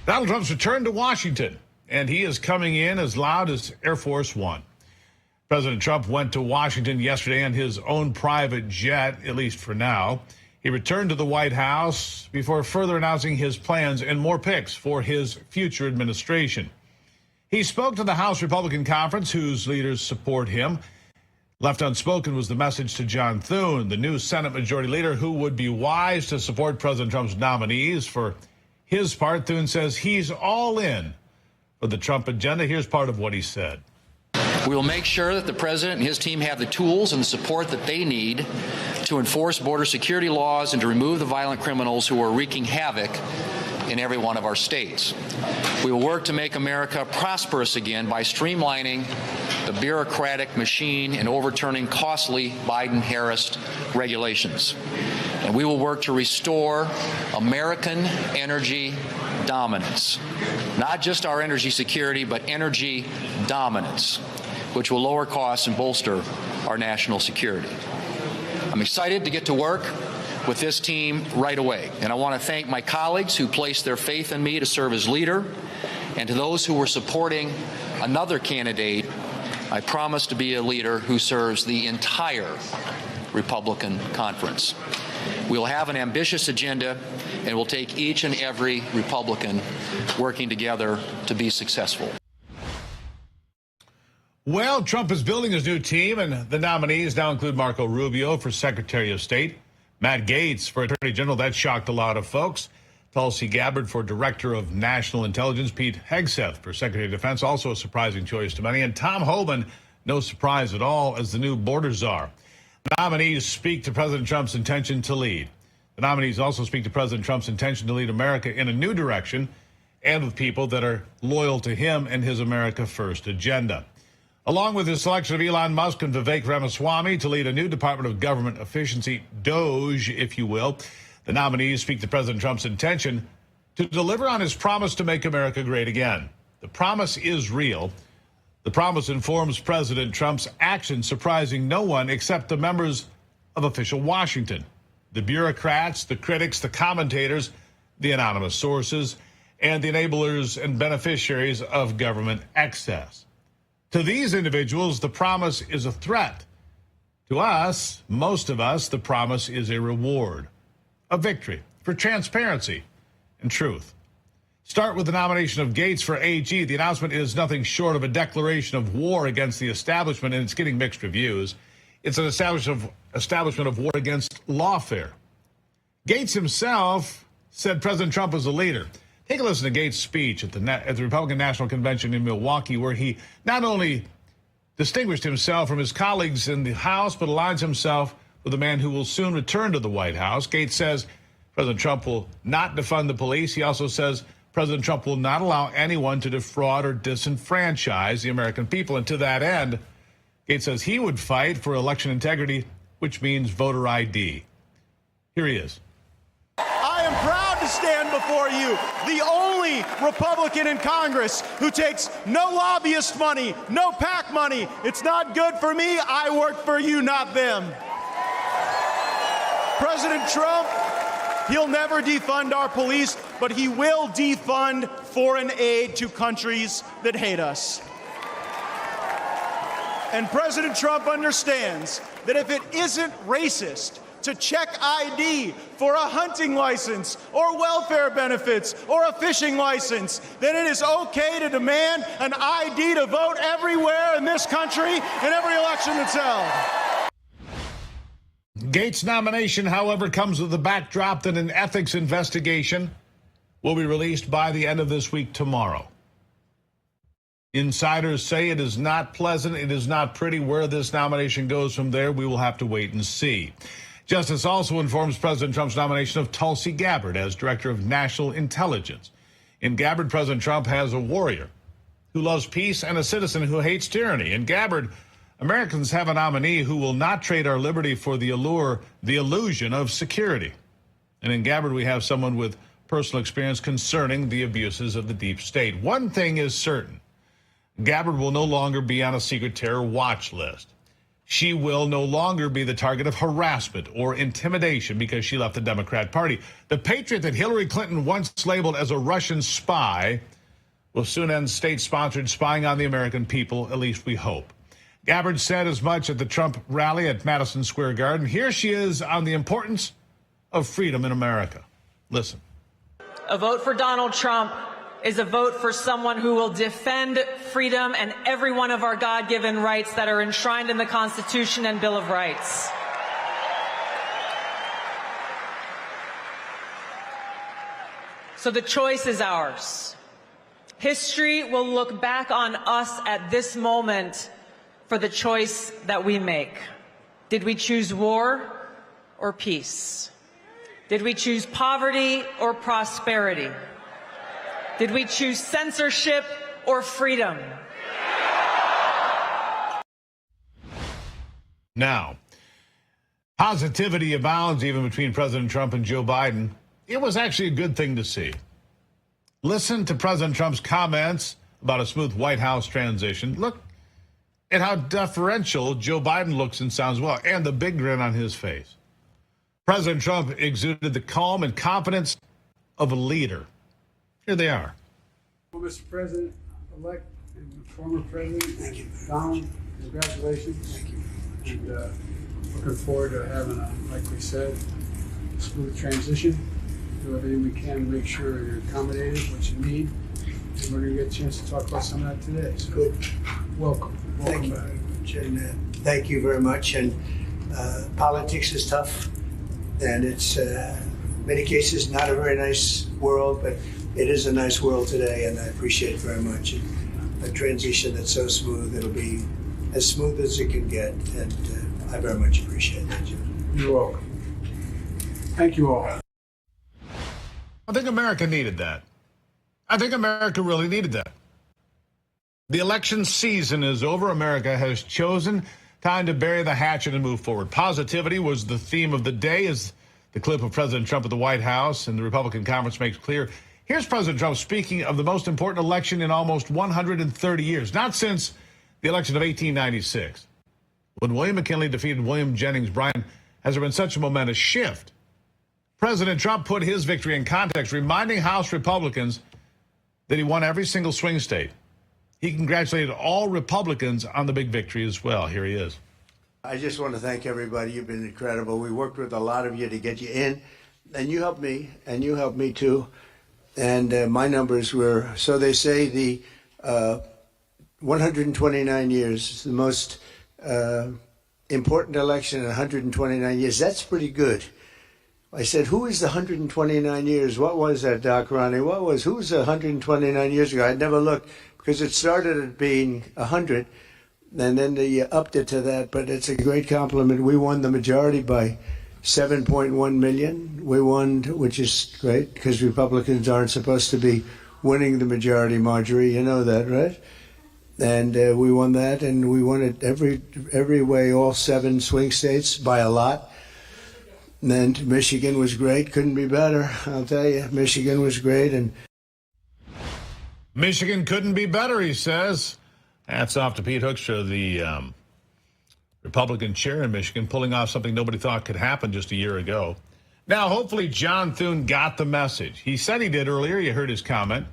Donald Trump's returned to Washington, and he is coming in as loud as Air Force One. President Trump went to Washington yesterday on his own private jet, at least for now. He returned to the White House before further announcing his plans and more picks for his future administration. He spoke to the House Republican Conference, whose leaders support him. Left unspoken was the message to John Thune, the new Senate Majority Leader, who would be wise to support President Trump's nominees. For his part, Thune says he's all in for the Trump agenda. Here's part of what he said. We will make sure that the president and his team have the tools and the support that they need to enforce border security laws and to remove the violent criminals who are wreaking havoc in every one of our states. We will work to make America prosperous again by streamlining the bureaucratic machine and overturning costly Biden-Harris regulations. And we will work to restore American energy dominance. Not just our energy security, but energy dominance, which will lower costs and bolster our national security. I'm excited to get to work with this team right away. And I want to thank my colleagues who placed their faith in me to serve as leader, and to those who were supporting another candidate. I promise to be a leader who serves the entire Republican conference. We'll have an ambitious agenda, and we'll take each and every Republican working together to be successful. Well, Trump is building his new team, and the nominees now include Marco Rubio for Secretary of State, Matt Gaetz for Attorney General. That shocked a lot of folks. Tulsi Gabbard for Director of National Intelligence, Pete Hegseth for Secretary of Defense, also a surprising choice to many, and Tom Homan, no surprise at all, as the new border czar. The nominees speak to President Trump's intention to lead. The nominees also speak to President Trump's intention to lead America in a new direction and with people that are loyal to him and his America First agenda. Along with his selection of Elon Musk and Vivek Ramaswamy to lead a new Department of Government Efficiency, DOGE, if you will, the nominees speak to President Trump's intention to deliver on his promise to make America great again. The promise is real. The promise informs President Trump's actions, surprising no one except the members of official Washington, the bureaucrats, the critics, the commentators, the anonymous sources, and the enablers and beneficiaries of government excess. To these individuals, the promise is a threat. To us, most of us, the promise is a reward, a victory for transparency and truth. Start with the nomination of Gaetz for AG. The announcement is nothing short of a declaration of war against the establishment, and it's getting mixed reviews. It's an establishment of war against lawfare. Gaetz himself said President Trump was a leader. Take a listen to Gaetz' speech at the Republican National Convention in Milwaukee, where he not only distinguished himself from his colleagues in the House, but aligns himself with a man who will soon return to the White House. Gaetz says President Trump will not defund the police. He also says President Trump will not allow anyone to defraud or disenfranchise the American people. And to that end, Gaetz says he would fight for election integrity, which means voter ID. Here he is. I am proud to stand before you, the only Republican in Congress who takes no lobbyist money, no PAC money. It's not good for me. I work for you, not them. President Trump, he'll never defund our police, but he will defund foreign aid to countries that hate us. And President Trump understands that if it isn't racist to check ID for a hunting license or welfare benefits or a fishing license, then it is okay to demand an ID to vote everywhere in this country in every election that's held. Gaetz' nomination, however, comes with the backdrop that an ethics investigation will be released by the end of this week tomorrow. Insiders say it is not pleasant, it is not pretty. Where this nomination goes from there, we will have to wait and see. Justice also informs President Trump's nomination of Tulsi Gabbard as Director of National Intelligence. In Gabbard, President Trump has a warrior who loves peace and a citizen who hates tyranny. In Gabbard, Americans have a nominee who will not trade our liberty for the illusion of security. And in Gabbard, we have someone with personal experience concerning the abuses of the deep state. One thing is certain. Gabbard will no longer be on a secret terror watch list. she will no longer be the target of harassment or intimidation because she left the Democrat Party. The patriot that Hillary Clinton once labeled as a Russian spy will soon end state-sponsored spying on the American people, at least we hope. Gabbard said as much at the Trump rally at Madison Square Garden. Here she is on the importance of freedom in America. Listen. A vote for Donald Trump is a vote for someone who will defend freedom and every one of our God-given rights that are enshrined in the Constitution and Bill of Rights. So the choice is ours. History will look back on us at this moment for the choice that we make. Did we choose war or peace? Did we choose poverty or prosperity? Did we choose censorship or freedom? Now, positivity abounds even between President Trump and Joe Biden. It was actually a good thing to see. Listen to President Trump's comments about a smooth White House transition. Look at how deferential Joe Biden looks and sounds well, and the big grin on his face. President Trump exuded the calm and confidence of a leader. Here they are. Well, Mr. President-elect and former President, thank you. Donald, congratulations. Thank you. And looking forward to having like we said, a smooth transition. Do everything we can to make sure you're accommodated, what you need. And we're going to get a chance to talk about some of that today. So, good. Welcome. Thank you very much. And thank you very much. And politics is tough. And it's, in many cases, not a very nice world, but it is a nice world today, and I appreciate it very much. And a transition that's so smooth, it'll be as smooth as it can get, and I very much appreciate that, Jim. You're welcome. Thank you all. I think America needed that. I think America really needed that. The election season is over. America has chosen time to bury the hatchet and move forward. Positivity was the theme of the day, as the clip of President Trump at the White House and the Republican conference makes clear. Here's President Trump speaking of the most important election in almost 130 years, not since the election of 1896. When William McKinley defeated William Jennings Bryan, has there been such a momentous shift? President Trump put his victory in context, reminding House Republicans that he won every single swing state. He congratulated all Republicans on the big victory as well. Here he is. I just want to thank everybody. You've been incredible. We worked with a lot of you to get you in, and you helped me, and you helped me too. And my numbers were, so they say, the 129 years is the most important election in 129 years. That's pretty good. I said, who is the 129 years? What was that, Doc Ronnie? Who was 129 years ago? I never looked, because it started at being 100, and then they upped it to that. But it's a great compliment. We won the majority by 7.1 million. We won, which is great, because Republicans aren't supposed to be winning the majority, Marjorie. You know that, right? And we won that, and we won it every way, all 7 swing states by a lot. And then Michigan was great. Couldn't be better, I'll tell you. Michigan was great. And Michigan couldn't be better, he says. Hats off to Pete Hoekstra, the Republican chair in Michigan, pulling off something nobody thought could happen just a year ago. Now, hopefully, John Thune got the message. He said he did earlier. You heard his comment.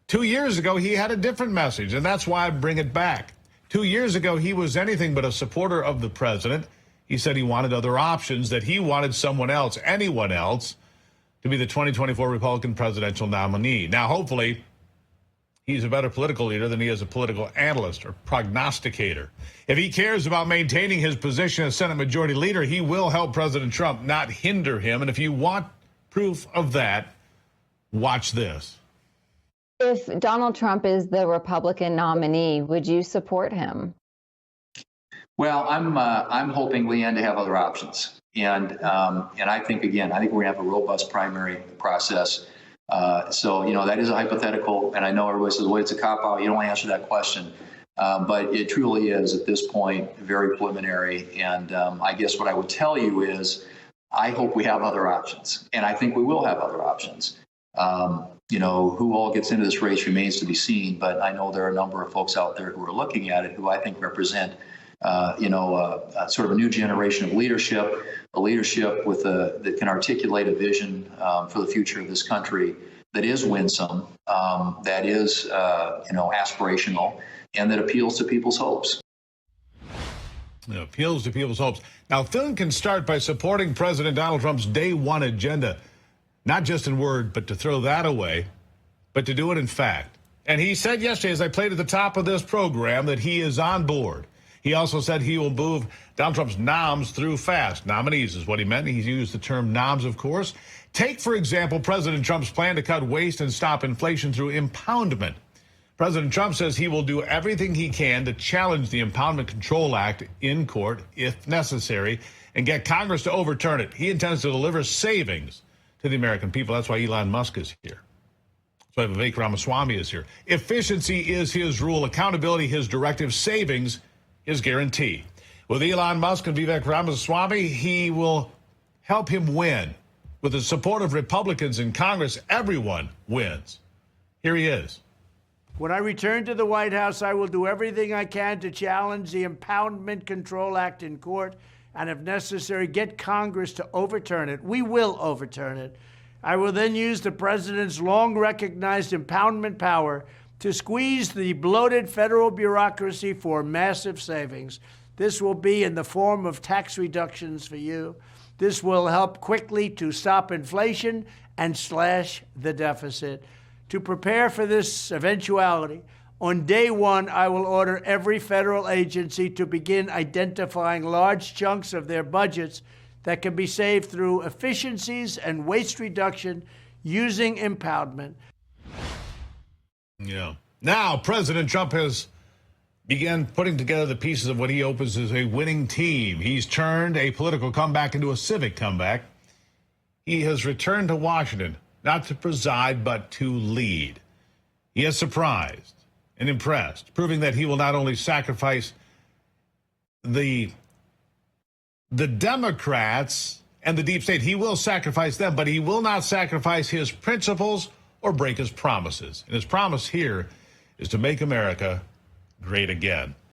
2 years ago, he had a different message, and that's why I bring it back. 2 years ago, he was anything but a supporter of the president. He said he wanted other options, that he wanted someone else, anyone else, to be the 2024 Republican presidential nominee. Now, hopefully, he's a better political leader than he is a political analyst or prognosticator. If he cares about maintaining his position as Senate Majority Leader, he will help President Trump, not hinder him. And if you want proof of that, watch this. If Donald Trump is the Republican nominee, would you support him? Well, I'm hoping, Leanne, to have other options, and I think we're going to have a robust primary process. So that is a hypothetical, and I know everybody says, "Well, it's a cop out." You don't want to answer that question, but it truly is at this point very preliminary. And I guess what I would tell you is, I hope we have other options, and I think we will have other options. Who all gets into this race remains to be seen, but I know there are a number of folks out there who are looking at it who I think represent sort of a new generation of leadership, a leadership that can articulate a vision for the future of this country that is winsome, that is, aspirational, and that appeals to people's hopes. It appeals to people's hopes. Now, Thune can start by supporting President Donald Trump's Day One agenda, not just in word, but to throw that away, but to do it in fact. And he said yesterday, as I played at the top of this program, that he is on board. He also said he will move Donald Trump's noms through fast. Nominees is what he meant. He used the term noms, of course. Take, for example, President Trump's plan to cut waste and stop inflation through impoundment. President Trump says he will do everything he can to challenge the Impoundment Control Act in court, if necessary, and get Congress to overturn it. He intends to deliver savings to the American people. That's why Elon Musk is here. That's why Vivek Ramaswamy is here. Efficiency is his rule. Accountability, his directive. Savings, his guarantee. With Elon Musk and Vivek Ramaswamy, he will help him win. With the support of Republicans in Congress, everyone wins. Here he is. When I return to the White House, I will do everything I can to challenge the Impoundment Control Act in court and, if necessary, get Congress to overturn it. We will overturn it. I will then use the president's long-recognized impoundment power to squeeze the bloated federal bureaucracy for massive savings. This will be in the form of tax reductions for you. This will help quickly to stop inflation and slash the deficit. To prepare for this eventuality, on day one, I will order every federal agency to begin identifying large chunks of their budgets that can be saved through efficiencies and waste reduction using impoundment. Yeah. Now, President Trump has began putting together the pieces of what he hopes is a winning team. He's turned a political comeback into a civic comeback. He has returned to Washington, not to preside, but to lead. He has surprised and impressed, proving that he will not only sacrifice the Democrats and the deep state, he will sacrifice them, but he will not sacrifice his principles or break his promises. And his promise here is to make America great again.